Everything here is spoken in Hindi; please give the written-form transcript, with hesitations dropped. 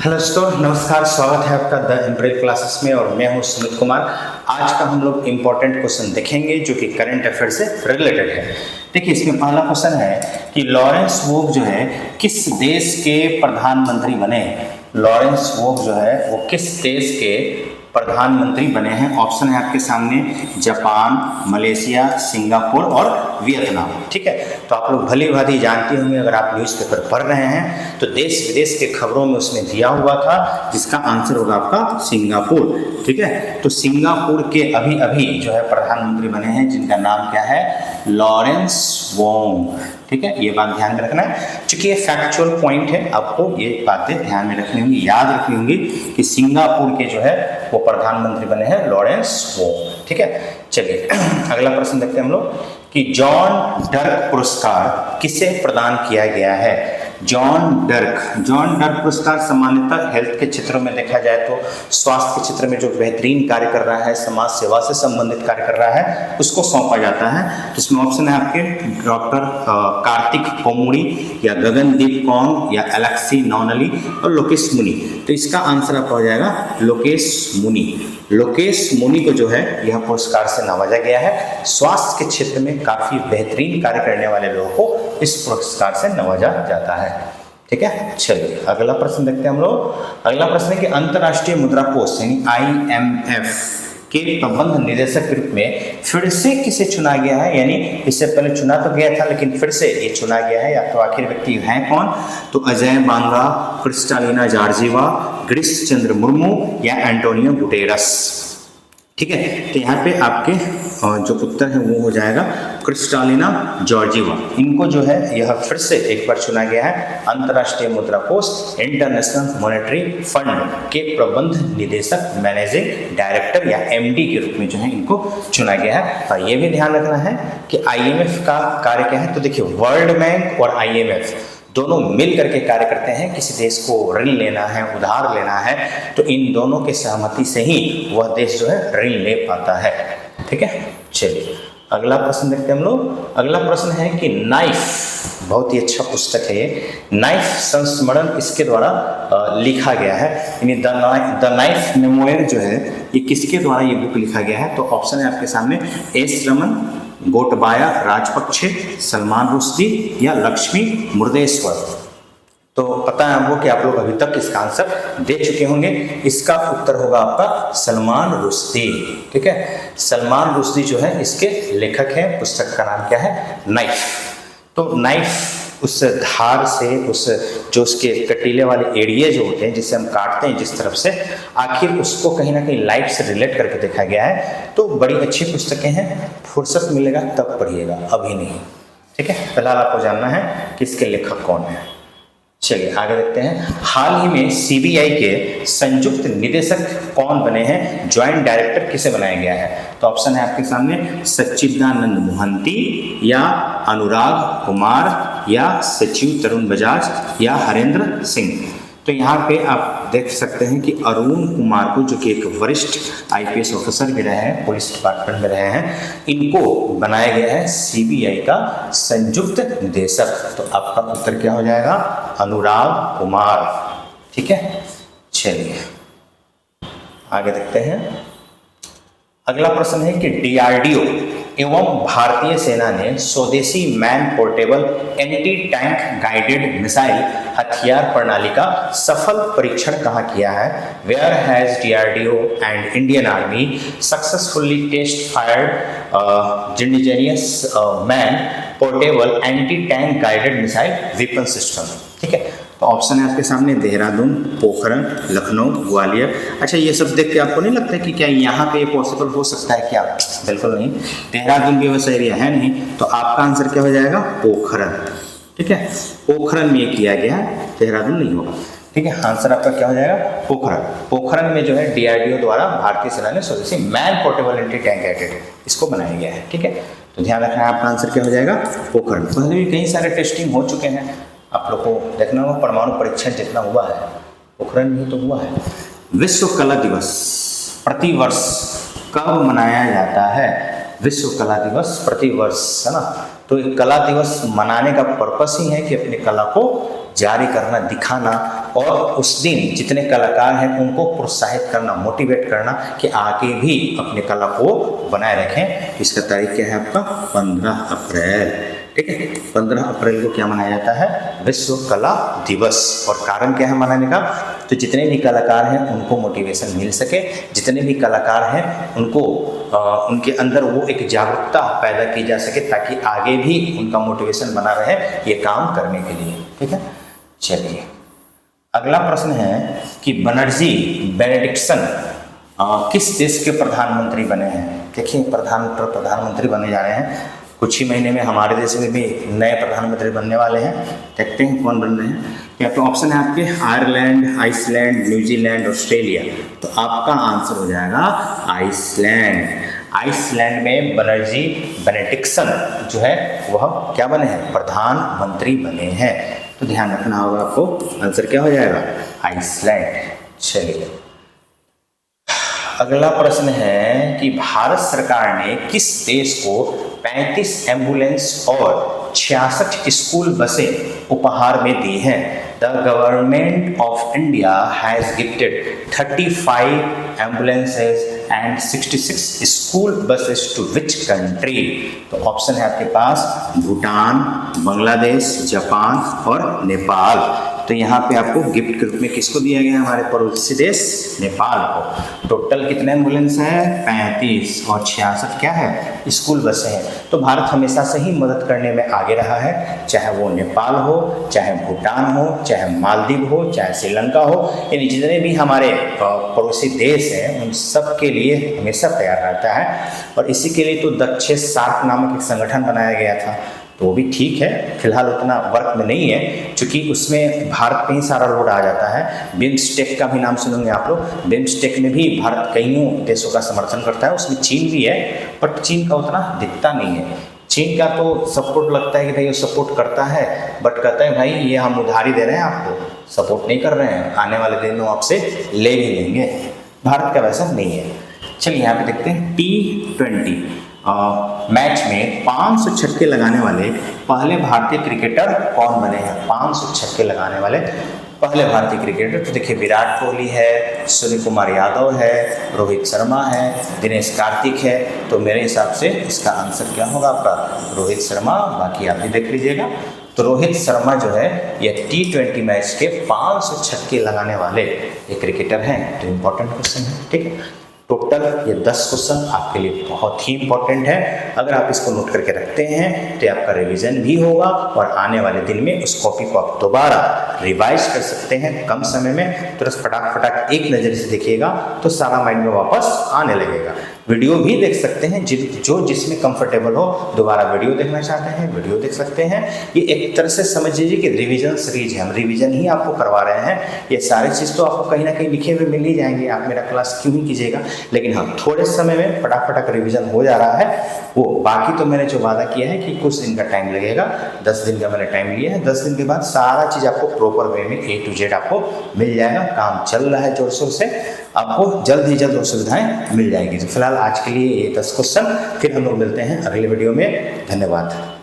हेलो दोस्तों, नमस्कार। स्वागत है आपका द एम्ब्रेल क्लासेस में और मैं हूं सुमित कुमार। आज का हम लोग इम्पोर्टेंट क्वेश्चन देखेंगे जो कि करंट अफेयर से रिलेटेड है। देखिए, इसमें पहला क्वेश्चन है कि लॉरेंस वोग जो है किस देश के प्रधानमंत्री बने। लॉरेंस वोग जो है वो किस देश के प्रधानमंत्री बने हैं। ऑप्शन है आपके सामने, जापान, मलेशिया, सिंगापुर और वियतनाम। ठीक है, तो आप लोग भली भांति जानते होंगे, अगर आप न्यूज़पेपर पढ़ रहे हैं तो देश विदेश के खबरों में उसमें दिया हुआ था, जिसका आंसर होगा आपका सिंगापुर। ठीक है, तो सिंगापुर के अभी अभी जो है प्रधानमंत्री बने हैं, जिनका नाम क्या है, लॉरेंस वोंग। ठीक है, ये बात ध्यान में रखना है, चूंकि ये फैक्चुअल पॉइंट है, आपको ये बातें ध्यान में रखनी होंगी, याद रखनी होंगी कि सिंगापुर के जो है वो प्रधानमंत्री बने हैं लॉरेंस वोंग। ठीक है, चलिए अगला प्रश्न देखते हैं हम लोग कि जॉन डर्क पुरस्कार किसे प्रदान किया गया है। जॉन डर्क पुरस्कार सामान्यतः हेल्थ के क्षेत्रों में देखा जाए तो स्वास्थ्य के क्षेत्र में जो बेहतरीन कार्य कर रहा है, समाज सेवा से संबंधित कार्य कर रहा है, उसको सौंपा जाता है। तो इसमें ऑप्शन है आपके डॉक्टर कार्तिक कोमुड़ी या गगनदीप कौंग या एलेक्सी नौनली और लोकेश मुनि। तो इसका आंसर आपका हो जाएगा लोकेश मुनि। लोकेश मुनि को जो है यह पुरस्कार से नवाजा गया है। स्वास्थ्य के क्षेत्र में काफी बेहतरीन कार्य करने वाले लोगों को इस पुरस्कार से नवाजा जाता है। ठीक है, चलिए अगला प्रश्न देखते हैं हम लोग। अगला प्रश्न है कि अंतर्राष्ट्रीय मुद्रा कोष यानी IMF के प्रबंध निदेशक के रूप में फिर से किसे चुना गया है। यानी इससे पहले चुना तो गया था, लेकिन फिर से ये चुना गया है। या तो आखिर व्यक्ति हैं कौन, तो अजय बांगा, क्रिस्टालिना जॉर्जिवा, गिरीश चंद्र मुर्मू या एंटोनियो गुटेरस। ठीक है, तो यहाँ पे आपके जो उत्तर है वो हो जाएगा क्रिस्टालिना जॉर्जिवा। इनको जो है यह फिर से एक बार चुना गया है अंतर्राष्ट्रीय मुद्रा कोष इंटरनेशनल मॉनेटरी फंड के प्रबंध निदेशक, मैनेजिंग डायरेक्टर या MD के रूप में जो है इनको चुना गया है। और ये भी ध्यान रखना है कि IMF का कार्य क्या है। तो देखिए, वर्ल्ड बैंक और IMF दोनों मिल करके कार्य करते हैं। किसी देश को ऋण लेना है, उधार लेना है, तो इन दोनों के सहमति से ही वह देश जो है ऋण ले पाता है। ठीक है, चलिए अगला प्रश्न देखते हैं हम लोग। अगला प्रश्न है कि नाइफ, बहुत ही अच्छा पुस्तक है ये, नाइफ संस्मरण इसके द्वारा लिखा गया है। यानी द नाइफ मेमोयर जो है ये किसके द्वारा ये बुक लिखा गया है। तो ऑप्शन है आपके सामने, एस रमन, गोटबाया राजपक्षे, सलमान रुश्दी या लक्ष्मी मुर्देश्वर। तो पता है आपको कि आप लोग अभी तक इसका आंसर दे चुके होंगे। इसका उत्तर होगा आपका सलमान रुश्दी। ठीक है, सलमान रुश्दी जो है इसके लेखक हैं। पुस्तक का नाम क्या है, नाइफ। तो नाइफ उस धार से, उस जो उसके कटीले वाले एरिया जो होते हैं जिसे हम काटते हैं जिस तरफ से, आखिर उसको कहीं ना कहीं लाइफ से रिलेट करके देखा गया है। तो बड़ी अच्छी पुस्तकें हैं, फुर्सत मिलेगा तब पढ़िएगा, अभी नहीं। ठीक है, फिलहाल आपको जानना है कि इसके लेखक कौन है। चलिए आगे देखते हैं। हाल ही में CBI के संयुक्त निदेशक कौन बने हैं, ज्वाइंट डायरेक्टर किसे बनाया गया है। तो ऑप्शन है आपके सामने, सच्चिदानंद मोहंती या अनुराग कुमार या सचिव तरुण बजाज या हरेंद्र सिंह। तो यहाँ पे आप देख सकते हैं कि अरुण कुमार को, जो कि एक वरिष्ठ IPS ऑफिसर भी रहे हैं, पुलिस डिपार्टमेंट में रहे हैं, इनको बनाया गया है CBI का संयुक्त निदेशक। तो आपका उत्तर क्या हो जाएगा, अनुराग कुमार। ठीक है, चलिए आगे देखते हैं। अगला प्रश्न है कि DRDO एवं भारतीय सेना ने स्वदेशी man portable anti tank guided missile हथियार प्रणाली का सफल परीक्षण कहाँ किया है। Where has DRDO and Indian army successfully test fired indigenous man portable anti tank guided missile weapon system. ठीक है, तो ऑप्शन है आपके सामने, देहरादून, पोखरण, लखनऊ, ग्वालियर। अच्छा, ये सब देख के आपको नहीं लगता है कि क्या यहाँ पे ये पॉसिबल हो सकता है क्या। बिल्कुल नहीं, देहरादून भी वैसा एरिया है नहीं। तो आपका आंसर क्या हो जाएगा, पोखरण। ठीक है, पोखरण में ये किया गया है, देहरादून नहीं होगा। ठीक है, आंसर आपका क्या हो जाएगा, पोखरण। पोखरण में जो है DRDO द्वारा भारतीय सेना ने स्वदेशी man portable anti tank guided इसको बनाया गया है। ठीक है, तो ध्यान रखना है, आपका आंसर क्या हो जाएगा, पोखरण। पहले भी कई सारे टेस्टिंग हो चुके हैं, आप लोग को देखना होगा। परमाणु परीक्षण जितना हुआ है पोखरण में तो हुआ है। विश्व कला दिवस प्रतिवर्ष कब मनाया जाता है। विश्व कला दिवस प्रतिवर्ष, है ना। तो कला दिवस मनाने का पर्पस ही है कि अपनी कला को जारी करना, दिखाना और उस दिन जितने कलाकार हैं उनको प्रोत्साहित करना, मोटिवेट करना कि आगे भी अपने कला को बनाए रखें। इसका तारीख क्या है आपका 15 अप्रैल। ठीक है, 15 अप्रैल को क्या मनाया जाता है, विश्व कला दिवस। और कारण क्या है मनाने का, तो जितने भी कलाकार हैं उनको मोटिवेशन मिल सके, जितने भी कलाकार हैं उनको उनके अंदर वो एक जागरूकता पैदा की जा सके ताकि आगे भी उनका मोटिवेशन बना रहे ये काम करने के लिए। ठीक है, चलिए अगला प्रश्न है कि बनर्जी बेनेडिक्सन किस देश के प्रधानमंत्री बने हैं। देखिए प्रधानमंत्री बने जा रहे हैं, कुछ ही महीने में हमारे देश में भी नए प्रधानमंत्री बनने वाले हैं। देखते हैं कौन बन रहे हैं। यहाँ पे ऑप्शन है आपके आयरलैंड, आइसलैंड, न्यूजीलैंड, ऑस्ट्रेलिया। तो आपका आंसर हो जाएगा आइसलैंड। आइसलैंड में बनर्जी बेनेडिक्सन जो है वह क्या बने हैं, प्रधानमंत्री बने हैं। तो ध्यान रखना होगा आपको, आंसर क्या हो जाएगा आइसलैंड। चलिए अगला प्रश्न है कि भारत सरकार ने किस देश को 35 एम्बुलेंस और 66 स्कूल बसें उपहार में दी हैं। The government of India has gifted 35 ambulances and 66 school buses to which country. तो ऑप्शन है आपके पास भूटान, बांग्लादेश, जापान और नेपाल। तो यहाँ पे आपको गिफ्ट के रूप में किसको दिया गया है, हमारे पड़ोसी देश नेपाल को। टोटल कितने एम्बुलेंस हैं, 35 और 66 क्या है स्कूल बसें हैं। तो भारत हमेशा से ही मदद करने में आगे रहा है, चाहे वो नेपाल हो, चाहे भूटान हो, चाहे मालदीव हो, चाहे श्रीलंका हो, यानी जितने भी हमारे पड़ोसी देश हैं उन सब के लिए हमेशा तैयार रहता है। और इसी के लिए तो दक्षिण सार्क नामक एक संगठन बनाया गया था। तो वो भी ठीक है, फिलहाल उतना वर्क में नहीं है क्योंकि उसमें भारत पे ही सारा लोड आ जाता है। बिम्स्टेक का भी नाम सुनेंगे आप लोग। बिम्स्टेक में भी भारत कईयों देशों का समर्थन करता है, उसमें चीन भी है, बट चीन का उतना दिखता नहीं है। चीन का तो सपोर्ट लगता है कि भाई वो सपोर्ट करता है, बट कहता है भाई ये हम उधारी दे रहे हैं, आपको सपोर्ट नहीं कर रहे हैं, आने वाले दिन में आपसे ले भी लेंगे। भारत का वैसा नहीं है। चलिए यहाँ पे देखते हैं T20 मैच में 500 छक्के लगाने वाले पहले भारतीय क्रिकेटर कौन बने हैं। 500 छक्के लगाने वाले पहले भारतीय क्रिकेटर, तो देखिए विराट कोहली है, सूर्य कुमार यादव है, रोहित शर्मा है, दिनेश कार्तिक है। तो मेरे हिसाब से इसका आंसर क्या होगा आपका रोहित शर्मा। बाकी आप भी देख लीजिएगा। तो रोहित शर्मा जो है ये T20 मैच के 500 छक्के लगाने वाले ये क्रिकेटर हैं। तो इम्पोर्टेंट क्वेश्चन है, ठीक है। टोटल ये 10 क्वेश्चन आपके लिए बहुत ही इंपॉर्टेंट है। अगर आप इसको नोट करके रखते हैं तो आपका रिवीजन भी होगा और आने वाले दिन में उस कॉपी को आप दोबारा रिवाइज कर सकते हैं कम समय में। तो फटाक एक नज़र से देखिएगा तो सारा माइंड में वापस आने लगेगा। वीडियो भी देख सकते हैं, जो जिसमें कंफर्टेबल हो। दोबारा वीडियो देखना चाहते हैं वीडियो देख सकते हैं। ये एक तरह से समझ लीजिए कि रिवीजन सीरीज है, हम रिवीजन ही आपको करवा रहे हैं। ये सारी चीज़ तो आपको कहीं ना कहीं लिखे हुए मिल ही जाएंगे, आप मेरा क्लास क्यों ही कीजिएगा। लेकिन हाँ, थोड़े समय में फटाफट रिवीजन हो जा रहा है वो। बाकी तो मैंने जो वादा किया है कि कुछ दिन का टाइम लगेगा, 10 दिन का मैंने टाइम लिया है। 10 दिन के बाद सारा चीज़ आपको प्रॉपर वे में A to Z आपको मिल जाएगा। काम चल रहा है जोर शोर से, आपको जल्द ही जल्द वो सुविधाएं मिल जाएगी। तो फिलहाल आज के लिए ये 10 क्वेश्चन, फिर हम लोग मिलते हैं अगले वीडियो में। धन्यवाद।